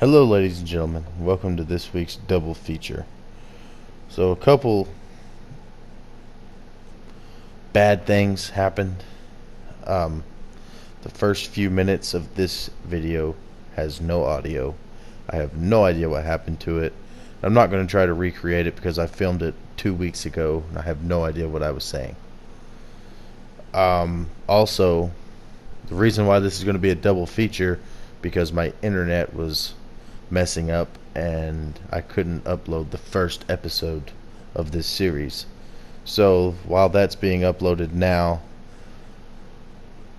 Hello ladies and gentlemen, welcome to this week's double feature. So a couple bad things happened. The first few minutes of this video has no audio. I have no idea what happened to it. I'm not going to try to recreate it because I filmed it 2 weeks ago and I have no idea what I was saying. Also, the reason why this is going to be a double feature because my internet was messing up and I couldn't upload the first episode of this series. So while that's being uploaded now,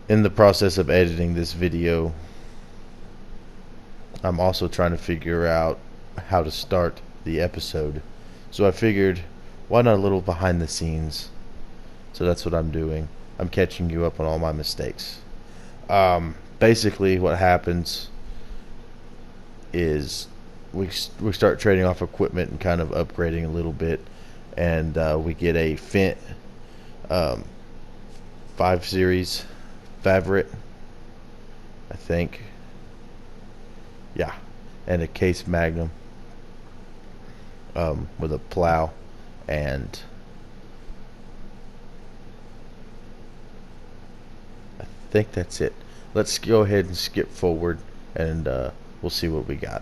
in the process of editing this video, I'm also trying to figure out how to start the episode. So I figured, why not a little behind the scenes? So that's what I'm doing. I'm catching you up on all my mistakes. Basically what happens is we start trading off equipment and kind of upgrading a little bit, and we get a Fendt 5 Series Favorite, I think. Yeah, and a Case Magnum with a plow, and I think that's it. Let's go ahead and skip forward and we'll see what we got.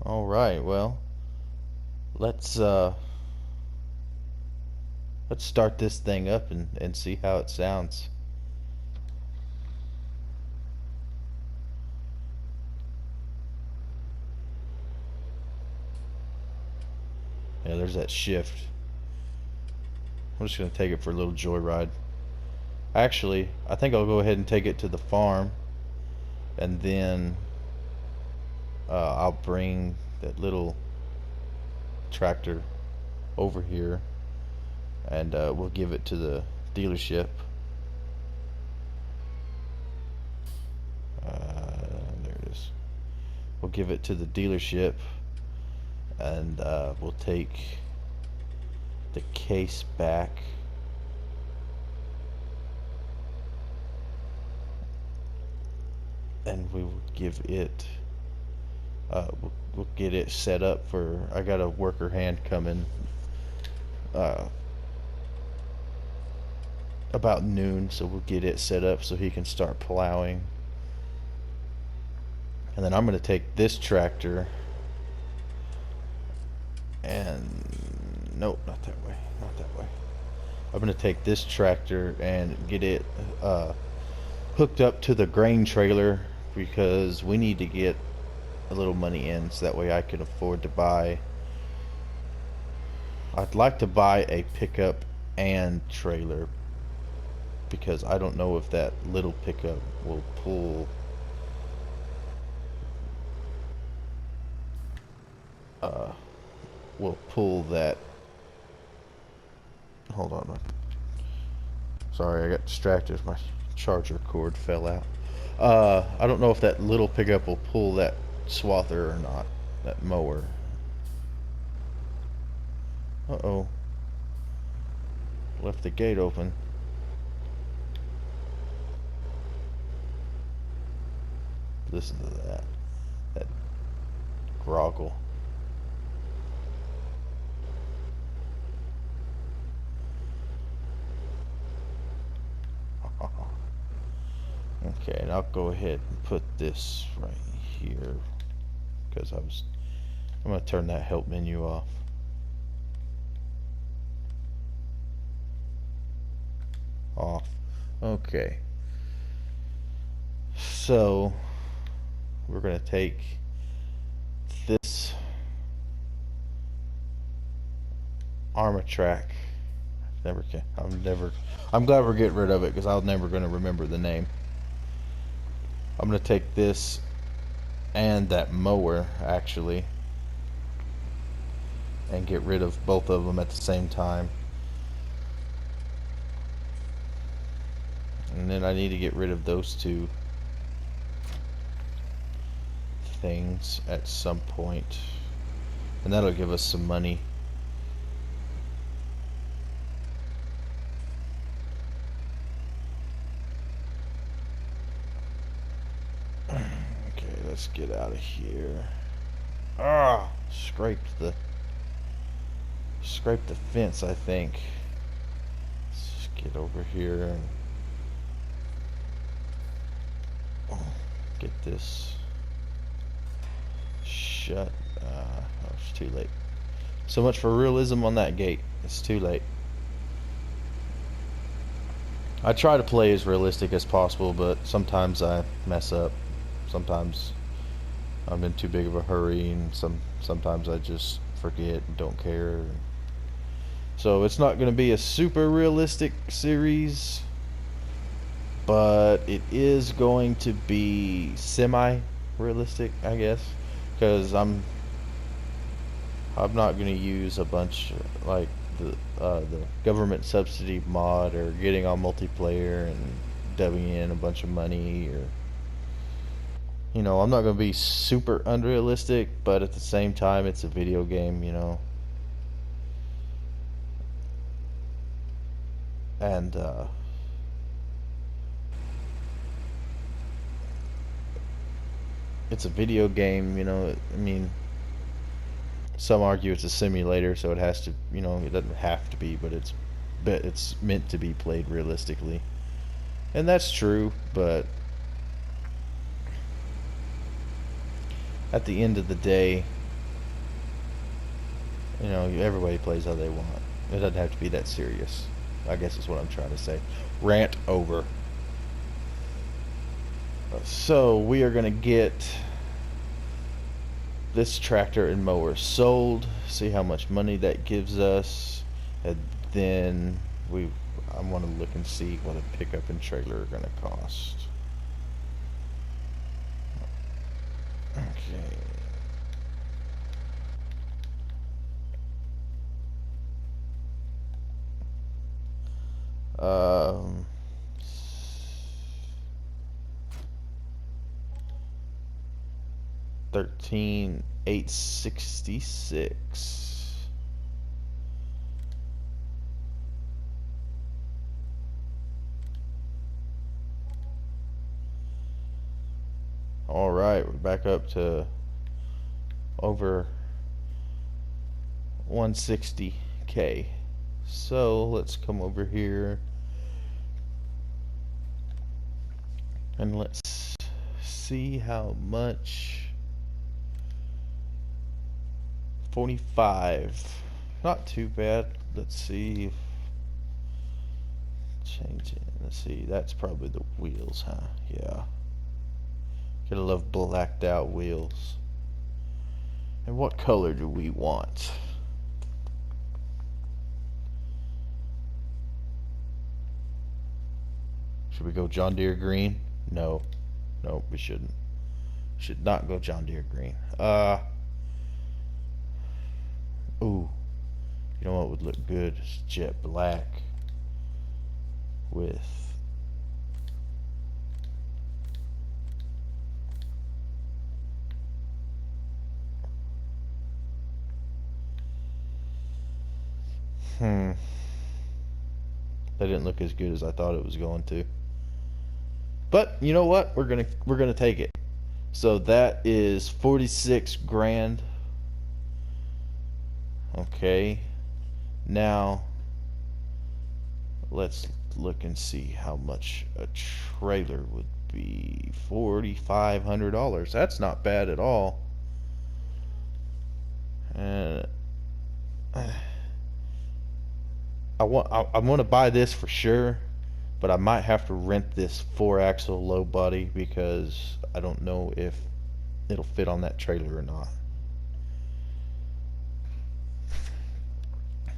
All right, well, let's start this thing up and see how it sounds. Yeah, there's that shift. I'm just gonna take it for a little joyride. Actually, I think I'll go ahead and take it to the farm, and then I'll bring that little tractor over here, and we'll give it to the dealership. There it is. We'll give it to the dealership, and we'll take the case back. And we will give it we'll get it set up for, I got a worker hand coming about noon, so we'll get it set up so he can start plowing. And then I'm going to take this tractor and nope, not that way, not that way. I'm going to take this tractor and get it hooked up to the grain trailer, because we need to get a little money in so that way I can afford to buy. I'd like to buy a pickup and trailer, because I don't know if that little pickup will pull that. Hold on, sorry, I got distracted. My charger cord fell out. I don't know if that little pickup will pull that swather or not, that mower. Uh-oh. Left the gate open. Listen to that. That groggle. Okay, and I'll go ahead and put this right here, because I'm going to turn that help menu off. Off. Okay. So we're going to take this Armatrack. I'm glad we're getting rid of it, because I'm never going to remember the name. I'm going to take this and that mower, actually, and get rid of both of them at the same time. And then I need to get rid of those two things at some point. and that'll give us some money. Okay, let's get out of here. Ah, scraped the fence, I think. Let's just get over here and get this shut. Oh, it's too late. So much for realism on that gate. It's too late. I try to play as realistic as possible, but sometimes I mess up. Sometimes I'm in too big of a hurry, and sometimes I just forget and don't care. So it's not going to be a super realistic series, but it is going to be semi-realistic, I guess, because I'm not going to use a bunch like the government subsidy mod or getting on multiplayer and dubbing in a bunch of money, or I'm not going to be super unrealistic, but at the same time it's a video game, and it's a video game, I mean, some argue it's a simulator, so it has to, it doesn't have to be, but it's meant to be played realistically. And that's true, but at the end of the day, everybody plays how they want. It doesn't have to be that serious, I guess is what I'm trying to say. Rant over. So we are going to get this tractor and mower sold, see how much money that gives us, and then I want to look and see what a pickup and trailer are going to cost. Okay. Um, 13,866. All right, we're back up to over 160K. So let's come over here and let's see how much. 45, not too bad. Let's see if change it. Let's see, that's probably the wheels, huh? Yeah, gotta love blacked out wheels. And what color do we want? Should we go John Deere green? No, we shouldn't. Should not go John Deere green. Ooh, you know what would look good? It's jet black with that didn't look as good as I thought it was going to. But you know what? We're gonna take it. So that is 46 grand. Okay, now let's look and see how much a trailer would be. $4,500. That's not bad at all. And I want to buy this for sure, but I might have to rent this 4-axle low body because I don't know if it'll fit on that trailer or not.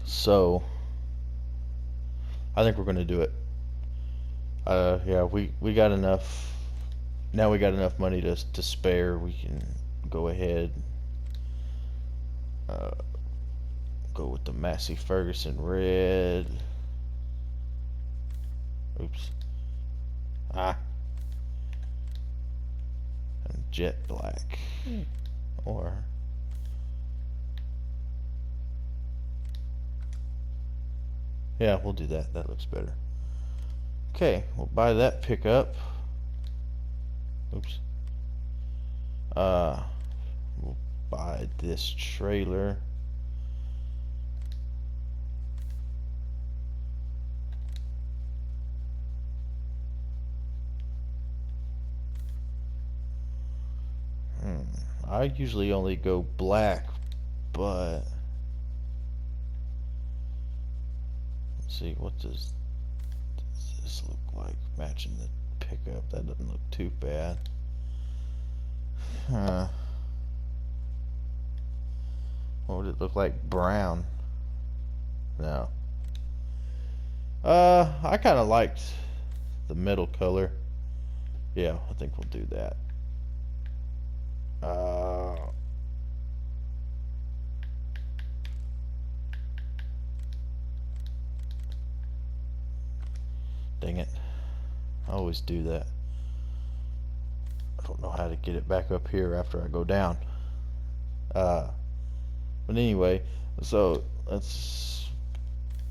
So I think we're gonna do it. Yeah, we got enough. Now we got enough money to spare. We can go ahead, go with the Massey Ferguson red. Oops. And jet black, or Yeah, we'll do that. That looks better. Okay, we'll buy that pickup. Oops. We'll buy this trailer. I usually only go black, but let's see, what does this look like matching the pickup? That doesn't look too bad. Huh. What would it look like? Brown. No. I kind of liked the middle color. Yeah, I think we'll do that. Dang it. I always do that. I don't know how to get it back up here after I go down. But anyway, so let's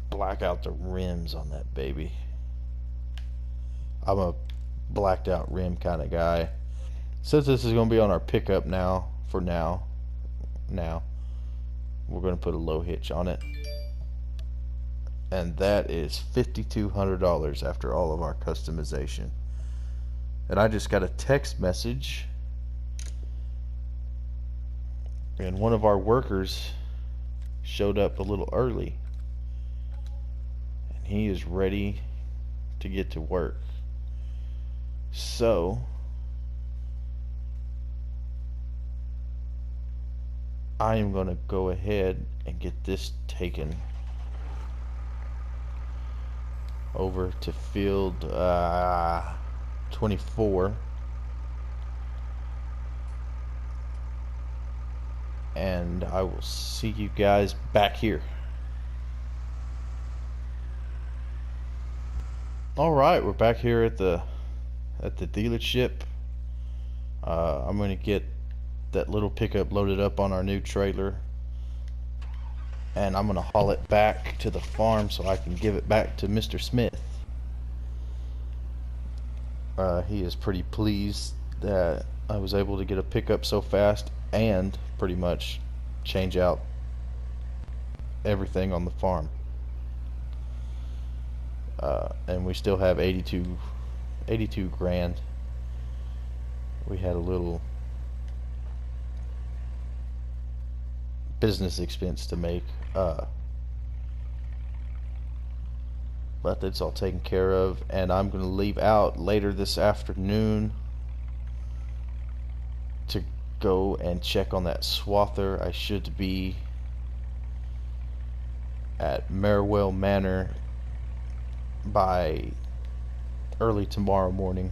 black out the rims on that baby. I'm a blacked out rim kind of guy. Since this is going to be on our pickup now, for now, we're going to put a low hitch on it. And that is $5,200 after all of our customization. And I just got a text message, and one of our workers showed up a little early, and he is ready to get to work. So I am going to go ahead and get this taken over to field 24, and I will see you guys back here. Alright, we're back here at the dealership. I'm going to get that little pickup loaded up on our new trailer, and I'm going to haul it back to the farm so I can give it back to Mr. Smith. He is pretty pleased that I was able to get a pickup so fast and pretty much change out everything on the farm. And we still have 82 grand. We had a little business expense to make, but it's all taken care of, and I'm going to leave out later this afternoon to go and check on that swather. I should be at Merwell Manor by early tomorrow morning,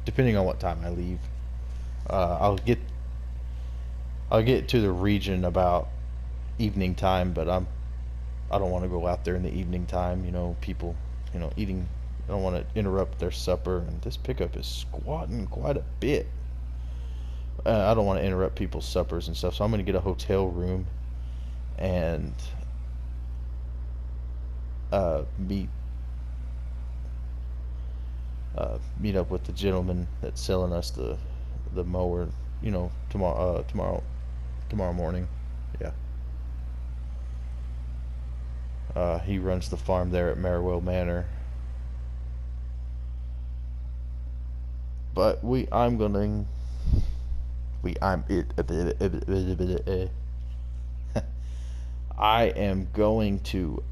depending on what time I leave. I'll get to the region about evening time, but I don't want to go out there in the evening time. You know, people, eating. I don't want to interrupt their supper, and this pickup is squatting quite a bit. I don't want to interrupt people's suppers and stuff, so I'm going to get a hotel room and meet up with the gentleman that's selling us the mower, tomorrow morning. Yeah. He runs the farm there at Merwell Manor. But I am going to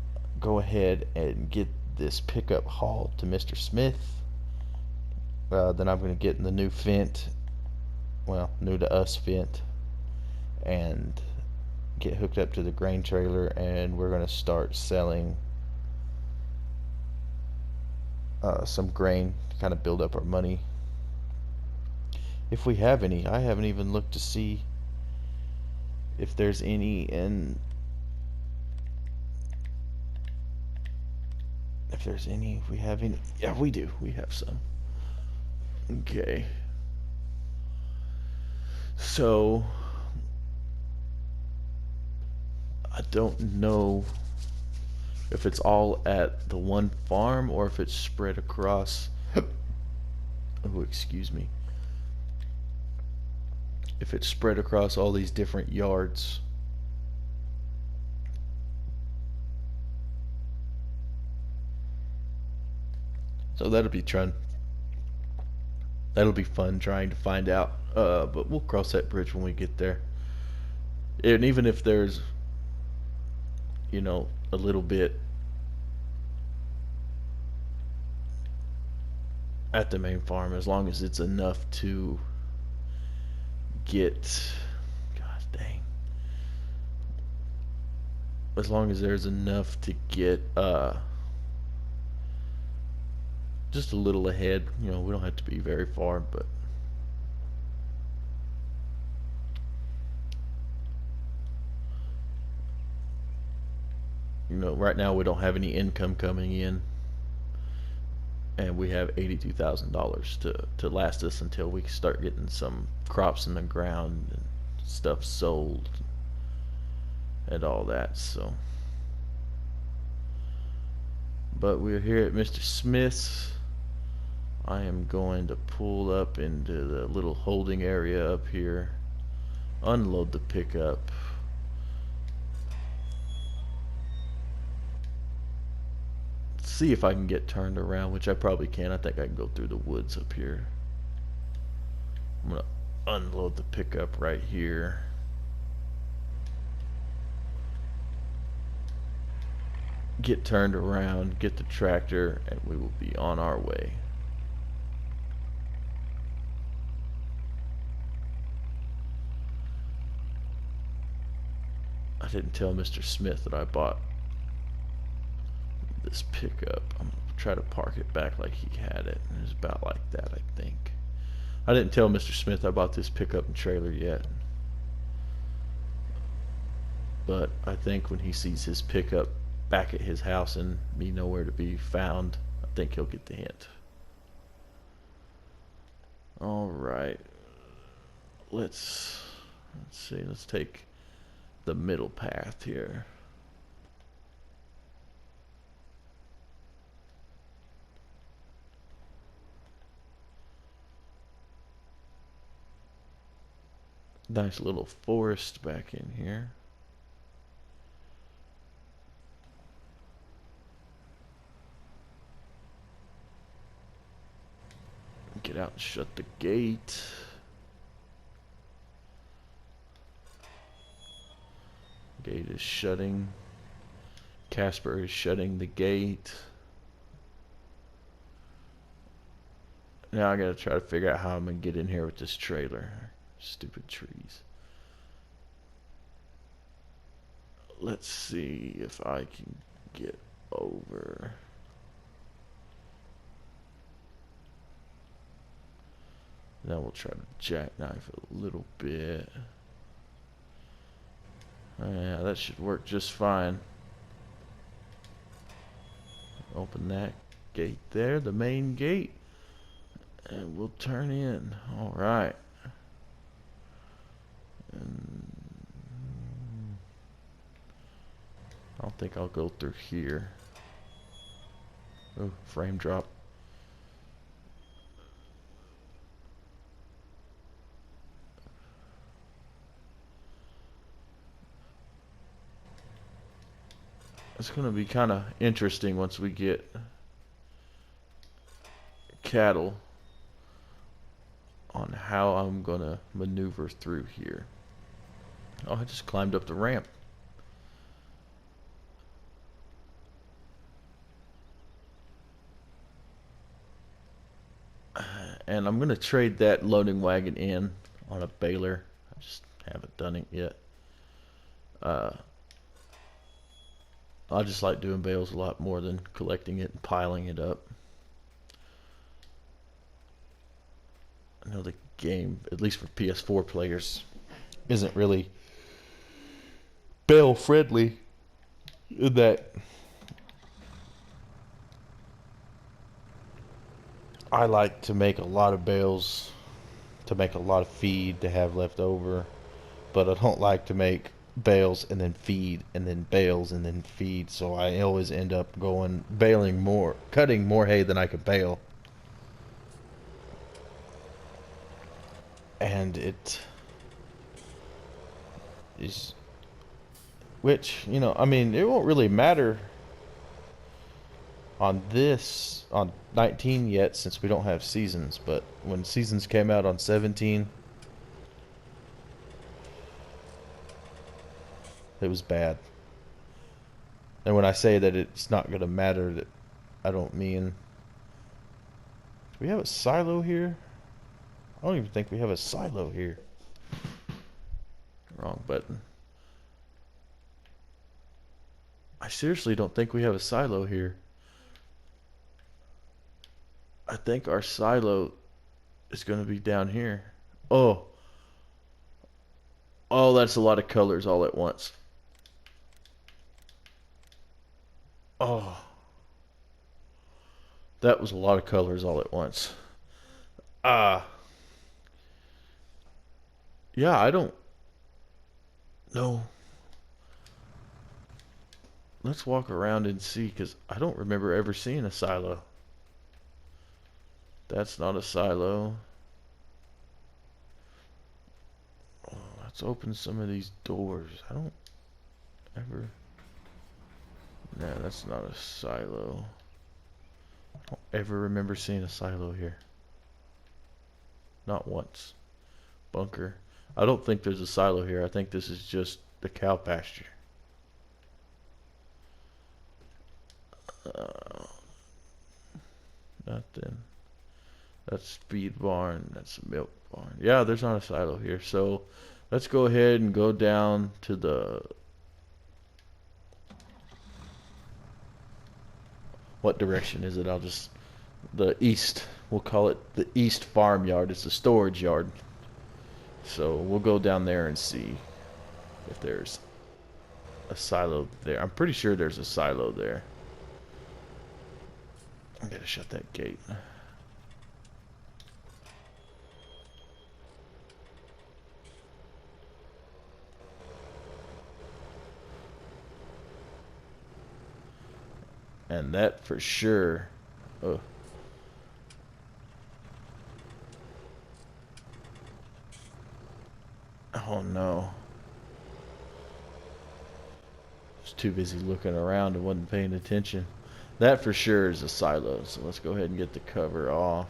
go ahead and get this pickup hauled to Mr. Smith. Then I'm going to get in the new Fent, well, new to us Fent, and get hooked up to the grain trailer, and we're going to start selling some grain to kind of build up our money, if we have any. I haven't even looked to see if there's any in, if we have any. Yeah, we do. We have some. Okay. So I don't know if it's all at the one farm or if it's spread across. Oh, excuse me. If it's spread across all these different yards. So that'll be fun. That'll be fun trying to find out. But we'll cross that bridge when we get there. And even if there's, you know, a little bit at the main farm, as long as it's enough to get, gosh dang, as long as there's enough to get just a little ahead, you know, we don't have to be very far, but you know, right now we don't have any income coming in, and we have $82,000 to last us until we start getting some crops in the ground and stuff sold and all that. So, but we're here at Mr. Smith's. I am going to pull up into the little holding area up here, unload the pickup. See if I can get turned around, which I probably can. I think I can go through the woods up here. I'm gonna unload the pickup right here. Get turned around, get the tractor, and we will be on our way. I didn't tell Mr. Smith that I bought this pickup. I'm gonna try to park it back like he had it. It was about like that, I think. I didn't tell Mr. Smith I bought this pickup and trailer yet, but I think when he sees his pickup back at his house and me nowhere to be found, I think he'll get the hint. All right, let's see. Let's take the middle path here. Nice little forest back in here. Get out and shut the gate. Gate is shutting. Casper is shutting the gate. Now I gotta try to figure out how I'm gonna get in here with this trailer. Stupid trees. Let's see if I can get over. Now we'll try to jackknife a little bit. Yeah, that should work just fine. Open that gate there, the main gate, and we'll turn in. All right. And I don't think I'll go through here. Oh, frame drop. It's going to be kind of interesting once we get cattle on how I'm going to maneuver through here. Oh, I just climbed up the ramp. And I'm going to trade that loading wagon in on a baler. I just haven't done it yet. I just like doing bales a lot more than collecting it and piling it up. I know the game, at least for PS4 players, isn't really bale friendly in that I like to make a lot of bales to make a lot of feed to have left over, but I don't like to make bales and then feed and then bales and then feed. So I always end up going baling more, cutting more hay than I could bale. And it is, which, you know, I mean, it won't really matter on 19 yet, since we don't have seasons. But when seasons came out on 17, it was bad. And when I say that it's not going to matter, that I don't mean... Do we have a silo here? I don't even think we have a silo here. Wrong button. I seriously don't think we have a silo here. I think our silo is going to be down here. Oh. Oh, that's a lot of colors all at once. Oh. That was a lot of colors all at once. Yeah, I don't know. Let's walk around and see, because I don't remember ever seeing a silo. That's not a silo. Oh, let's open some of these doors. I don't ever... No, that's not a silo. I don't ever remember seeing a silo here. Not once. Bunker. I don't think there's a silo here. I think this is just the cow pasture. Nothing. That's feed barn. That's a milk barn. Yeah, there's not a silo here. So let's go ahead and go down to the... What direction is it? I'll just... The east. We'll call it the east farmyard. It's a storage yard. So we'll go down there and see if there's a silo there. I'm pretty sure there's a silo there. I gotta shut that gate. And that for sure. Oh. Oh no. I was too busy looking around and wasn't paying attention. That for sure is a silo, so let's go ahead and get the cover off.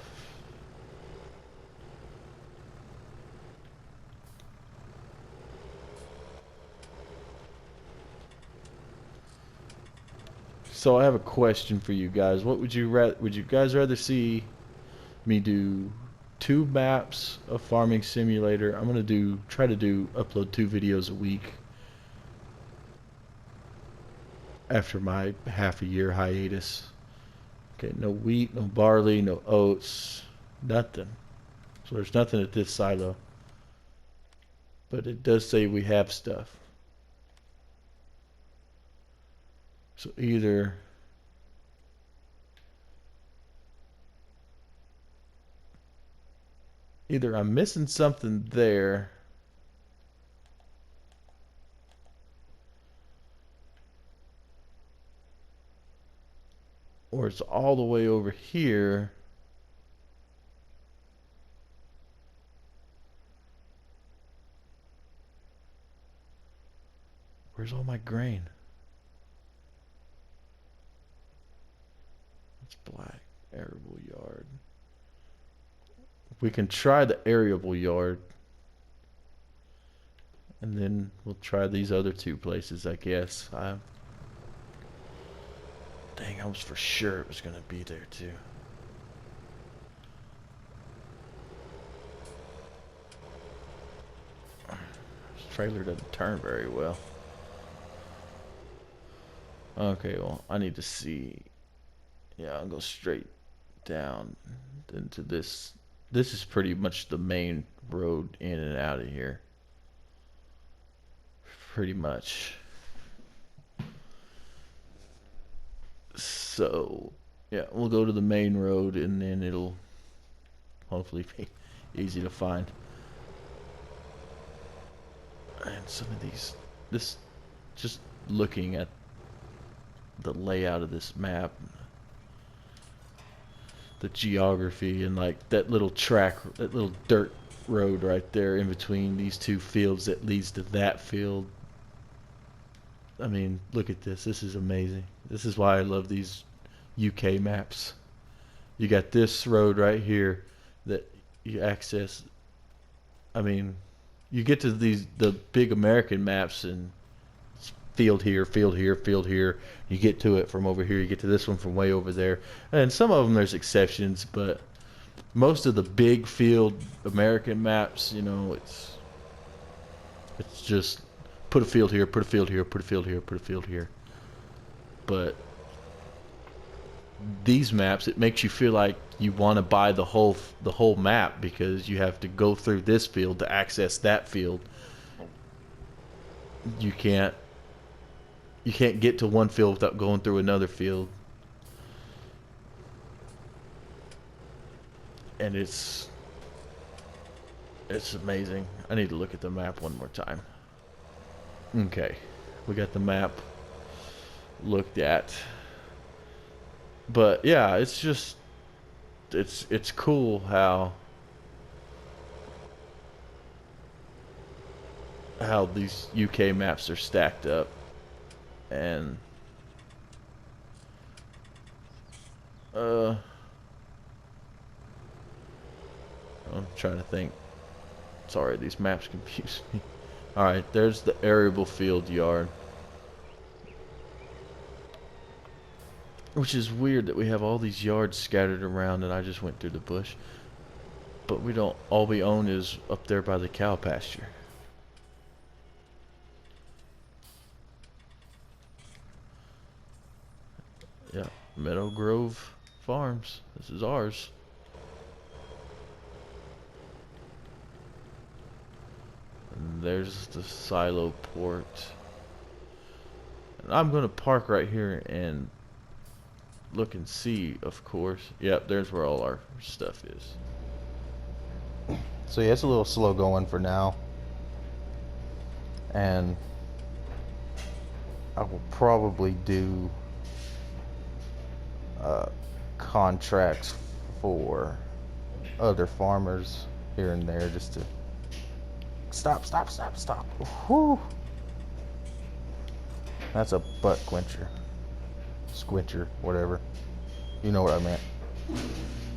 So I have a question for you guys. What would you guys rather see me do 2 maps of Farming Simulator? I'm gonna try to upload 2 videos a week after my half a year hiatus. Okay, no wheat, no barley, no oats, nothing. So there's nothing at this silo. But it does say we have stuff. So either I'm missing something there, or it's all the way over here. Where's all my grain? It's black. Arable yard. We can try the arable yard. And then we'll try these other 2 places, I guess. Dang, I was for sure it was going to be there too. This trailer doesn't turn very well. Okay, well, I need to see. Yeah, I'll go straight down into this. This is pretty much the main road in and out of here. Pretty much. So, yeah, we'll go to the main road and then it'll hopefully be easy to find. And some of these this, just looking at the layout of this map, the geography, and like that little track, that little dirt road right there in between these two fields that leads to that field. I mean, look at this. This is amazing. This is why I love these UK maps. You got this road right here that you access. I mean, you get to the big American maps and field here, field here, field here. You get to it from over here. You get to this one from way over there. And some of them there's exceptions, but most of the big field American maps, you know, it's just put a field here, put a field here, put a field here, put a field here. But these maps, it makes you feel like you want to buy the whole map, because you have to go through this field to access that field. You can't get to one field without going through another field. And it's amazing. I need to look at the map one more time. Okay, we got the map looked at. But yeah, it's just it's cool how these UK maps are stacked up. And I'm trying to think. Sorry, these maps confuse me. Alright, there's the arable field yard. Which is weird that we have all these yards scattered around and I just went through the bush. But we don't, all we own is up there by the cow pasture. Yeah, MeadowGrove Farms. This is ours. And there's the silo port. And I'm going to park right here and look and see, of course. Yep, there's where all our stuff is. So yeah, it's a little slow going for now. And I will probably do contracts for other farmers here and there, just to stop. Whew. That's a butt quencher, squincher, whatever, you know what I meant.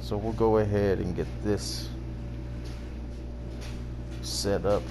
So we'll go ahead and get this set up.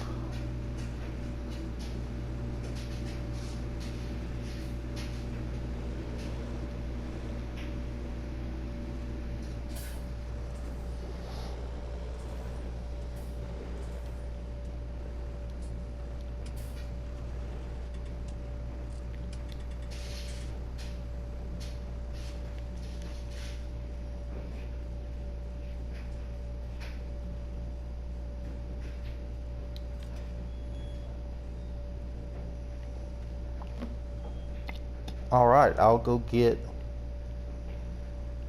Alright, I'll go get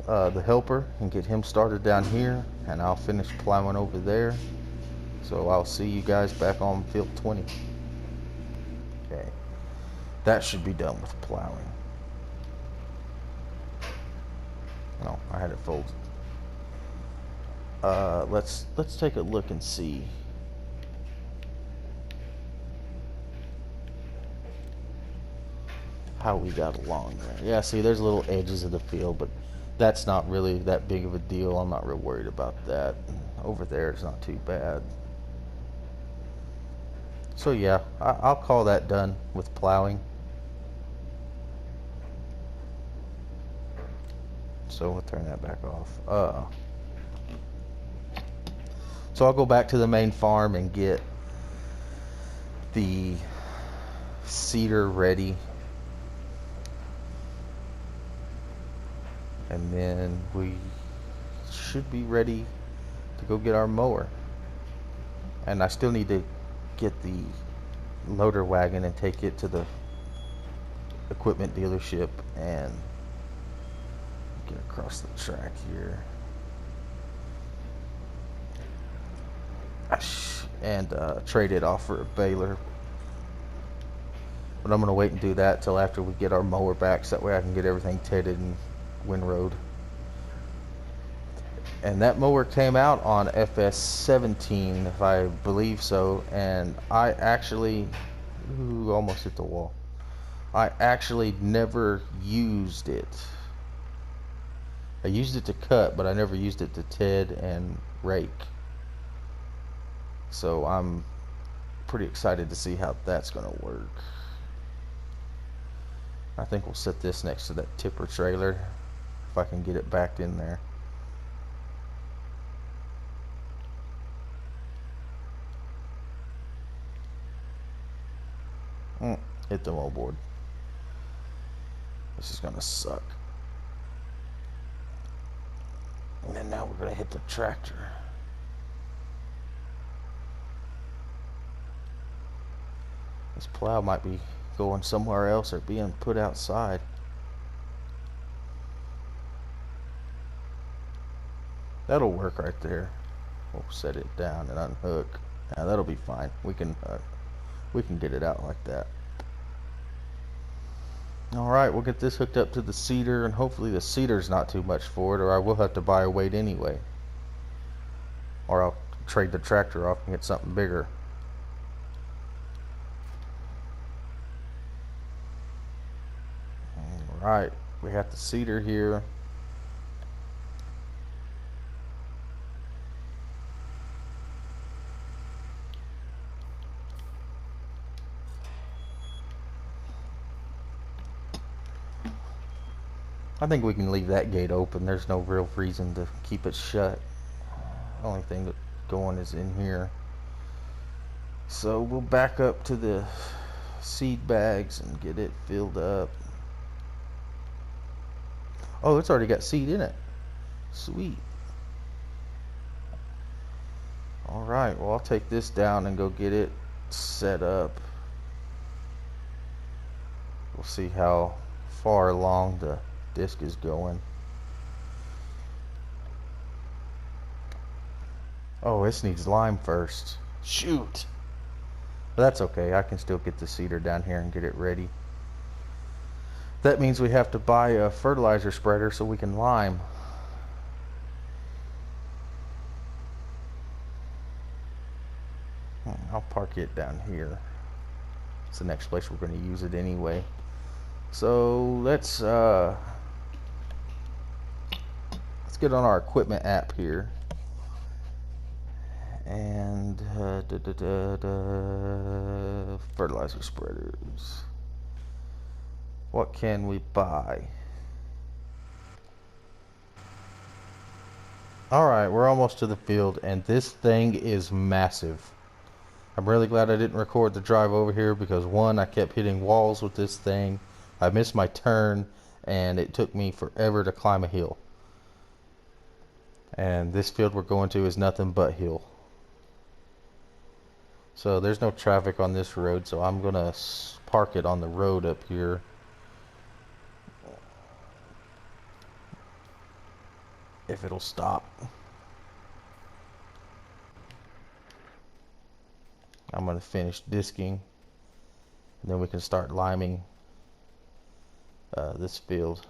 the helper and get him started down here, and I'll finish plowing over there. So I'll see you guys back on field 20. Okay, that should be done with plowing. No, I had it folded. Let's take a look and see. How we got along there. Yeah, see, there's little edges of the field, but that's not really that big of a deal. I'm not real worried about that. Over there, it's not too bad. So yeah, I'll call that done with plowing. So we'll turn that back off. So I'll go back to the main farm and get the seeder ready. And then we should be ready to go get our mower. And I still need to get the loader wagon and take it to the equipment dealership and get across the track here. And trade it off for a baler. But I'm going to wait and do that till after we get our mower back, so that way I can get everything tedded and windrowed. And that mower came out on FS17, if I believe so, and I actually, ooh, almost hit the wall. I actually never used it. I used it to cut, but I never used it to ted and rake. So I'm pretty excited to see how that's going to work. I think we'll set this next to that tipper trailer if I can get it backed in there. Hit the moldboard. This is gonna suck. And then now we're gonna hit the tractor. This plow might be going somewhere else or being put outside. That'll work right there. We'll set it down and unhook. Now that'll be fine. We can get it out like that. Alright, we'll get this hooked up to the seeder, and hopefully the seeder's not too much for it, or I will have to buy a weight anyway. Or I'll trade the tractor off and get something bigger. Alright, we have the seeder here. I think we can leave that gate open. There's no real reason to keep it shut. The only thing that's going is in here. So we'll back up to the seed bags and get it filled up. Oh, it's already got seed in it. Sweet. Alright, well I'll take this down and go get it set up. We'll see how far along the disc is going. Oh, this needs lime first. Shoot. But that's okay. I can still get the seeder down here and get it ready. That means we have to buy a fertilizer spreader so we can lime. I'll park it down here. It's the next place we're going to use it anyway. So let's get on our equipment app here. And fertilizer spreaders. What can we buy? Alright, we're almost to the field, and this thing is massive. I'm really glad I didn't record the drive over here because, one, I kept hitting walls with this thing. I missed my turn, and it took me forever to climb a hill. And this field we're going to is nothing but hill. So there's no traffic on this road, so I'm gonna park it on the road up here. If it'll stop. I'm gonna finish disking, and then we can start liming this field,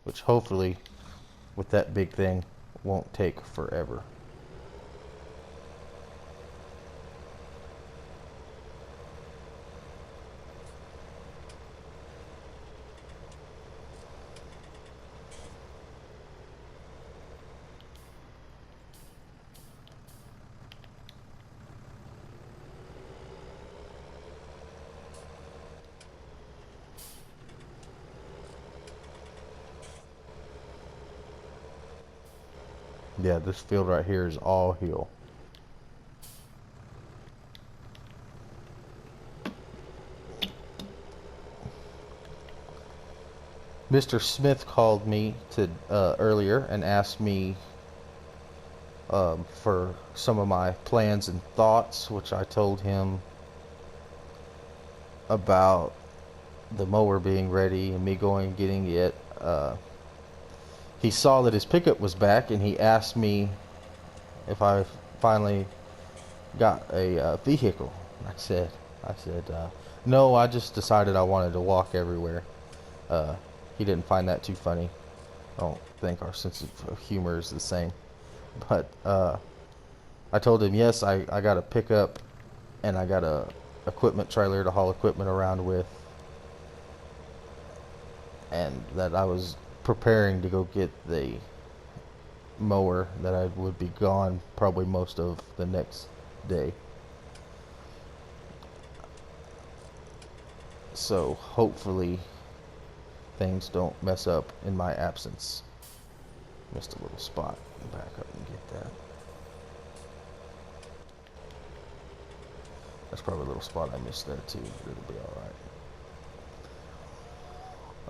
which hopefully with that big thing won't take forever. Yeah, this field right here is all hill. Mr. Smith called me to earlier and asked me for some of my plans and thoughts, which I told him about the mower being ready and me going and getting it. He saw that his pickup was back, and he asked me if I finally got a vehicle. I said, I said, no, I just decided I wanted to walk everywhere. He didn't find that too funny. I don't think our sense of humor is the same. But I told him, yes, I got a pickup and I got a equipment trailer to haul equipment around with, and that I was preparing to go get the mower, that I would be gone probably most of the next day. So hopefully things don't mess up in my absence. Missed a little spot. Back up and get that. That's probably a little spot I missed there too, but it'll be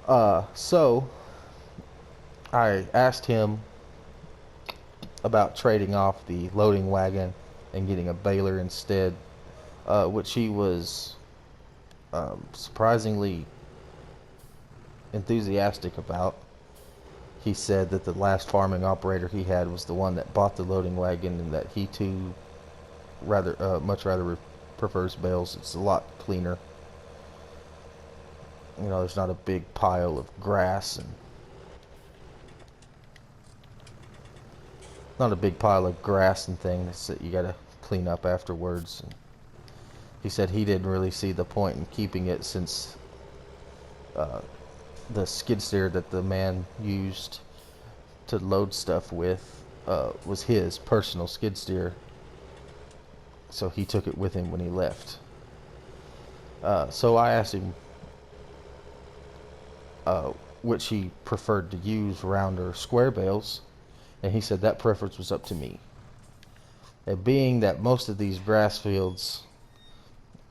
alright. So I asked him about trading off the loading wagon and getting a baler instead, which he was surprisingly enthusiastic about. He said that the last farming operator he had was the one that bought the loading wagon, and that he too much rather prefers bales. It's a lot cleaner. You know, there's not a big pile of grass and things that you gotta clean up afterwards. And he said he didn't really see the point in keeping it, since the skid steer that the man used to load stuff with was his personal skid steer, so he took it with him when he left. So I asked him which he preferred to use, round or square bales, and he said that preference was up to me. And being that most of these grass fields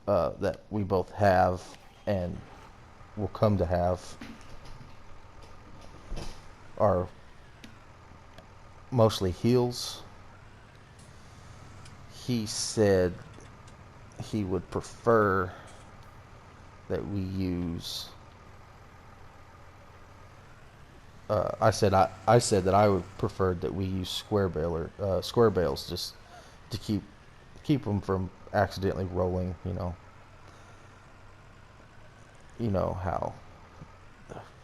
that we both have and will come to have are mostly hills, he said he would prefer that we use. I said that I would prefer that we use square bales, just to keep them from accidentally rolling. You know how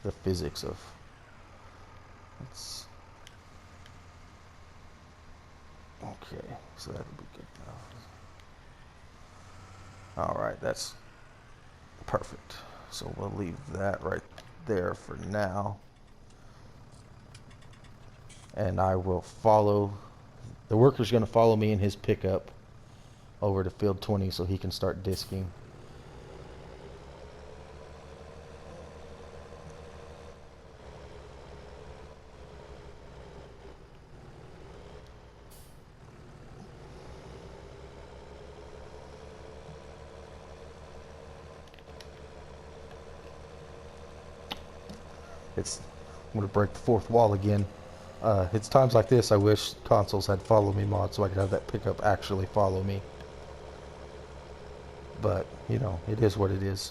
the physics of it's. Okay, so that'll be good now. Alright, that's perfect. So we'll leave that right there for now. And I will follow. The worker's going to follow me in his pickup over to field 20 so he can start disking. I'm going to break the fourth wall again. It's times like this I wish consoles had follow me mod so I could have that pickup actually follow me. But, it is what it is.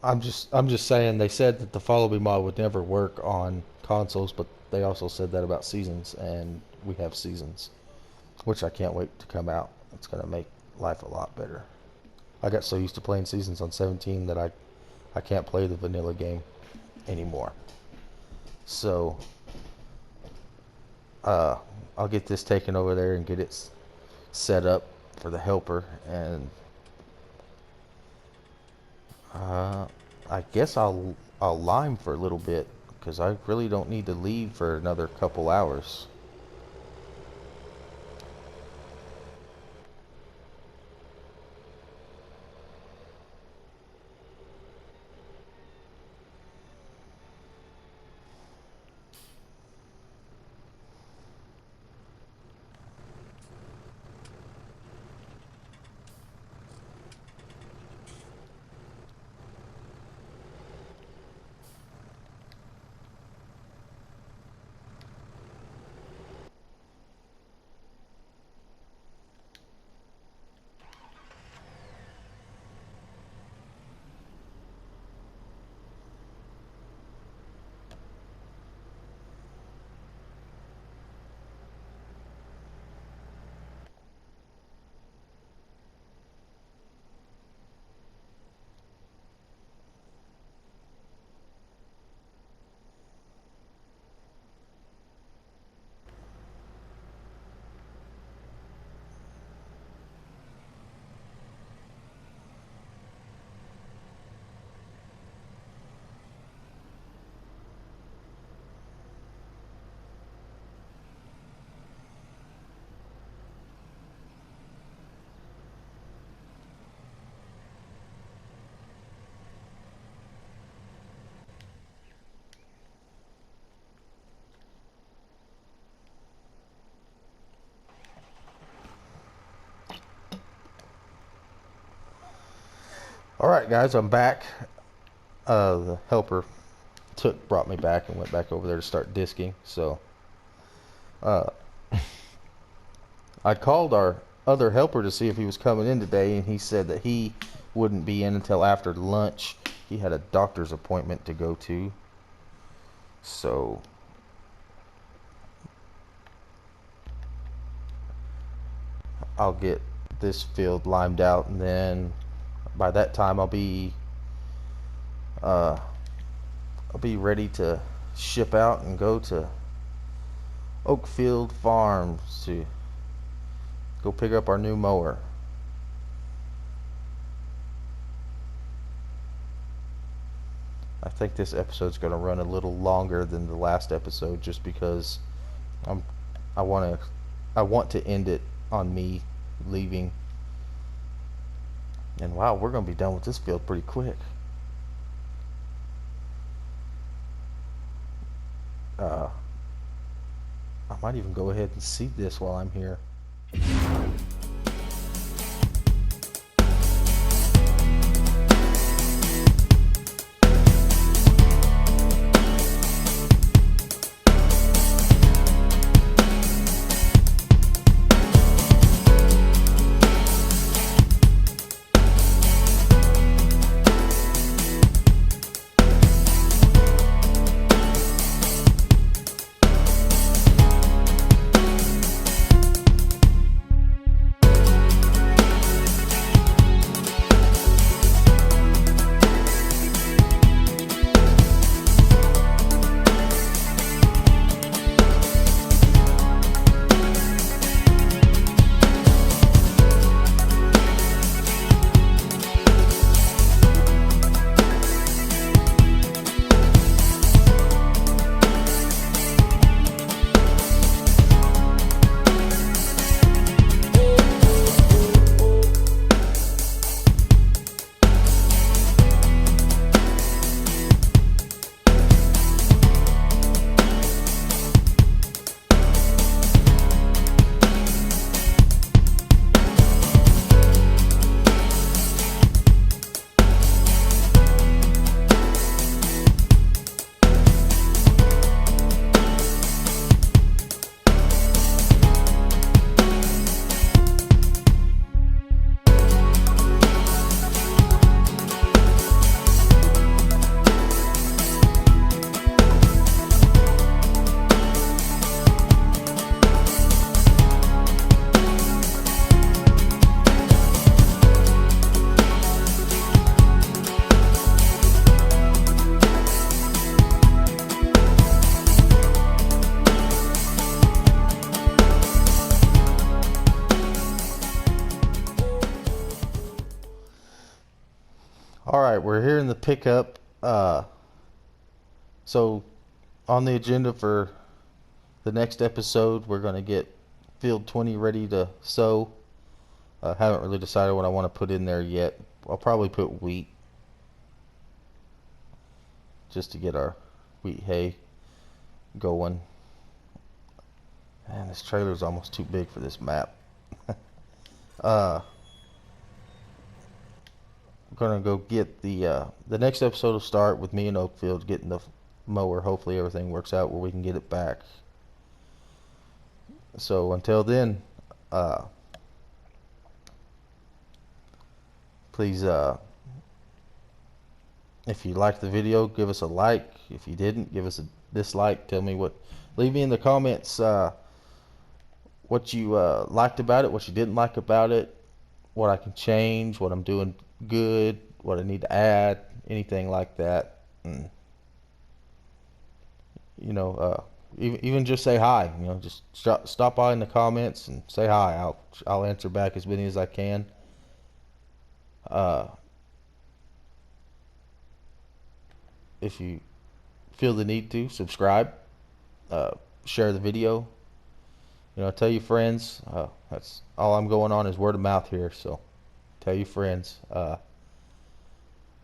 I'm just saying, they said that the follow me mod would never work on consoles, but they also said that about seasons, and we have seasons, which I can't wait to come out. It's going to make life a lot better. I got so used to playing seasons on 17 that I can't play the vanilla game anymore. So I'll get this taken over there and get it set up for the helper, and I guess I'll lime for a little bit, because I really don't need to leave for another couple hours. Alright guys, I'm back. The helper brought me back and went back over there to start disking. So I called our other helper to see if he was coming in today, and he said that he wouldn't be in until after lunch. He had a doctor's appointment to go to. So I'll get this field limed out, and then by that time I'll be ready to ship out and go to Oakfield Farms to go pick up our new mower. I think this episode's going to run a little longer than the last episode, just because I want to end it on me leaving. And wow, we're going to be done with this field pretty quick. I might even go ahead and seed this while I'm here. Alright, we're here in the pickup. So on the agenda for the next episode, we're going to get field 20 ready to sow. Haven't really decided what I want to put in there yet. I'll probably put wheat, just to get our wheat hay going. Man, this trailer's almost too big for this map. Gonna go get the next episode will start with me in Oakfield getting the mower. Hopefully everything works out where we can get it back. So until then, please, if you liked the video, give us a like. If you didn't, give us a dislike. Tell me leave me in the comments what you liked about it, what you didn't like about it, what I can change, what I'm doing good, what I need to add, anything like that. And, you know, even just say hi. You know, just stop by in the comments and say hi. I'll answer back as many as I can. If you feel the need to, subscribe, share the video. You know, tell your friends. That's all I'm going on is word of mouth here. So tell your friends.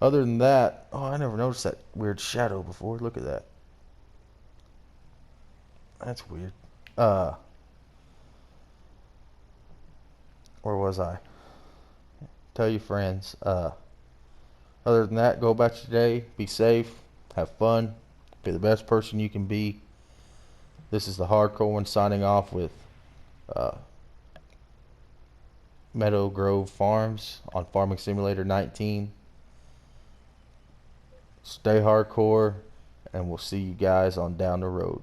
Other than that, oh, I never noticed that weird shadow before. Look at that. That's weird. Where was I? Tell your friends. Other than that, go about your day, be safe, have fun, be the best person you can be. This is the hardcore one signing off with uh, MeadowGrove Farms on Farming Simulator 19. Stay hardcore, and we'll see you guys on down the road.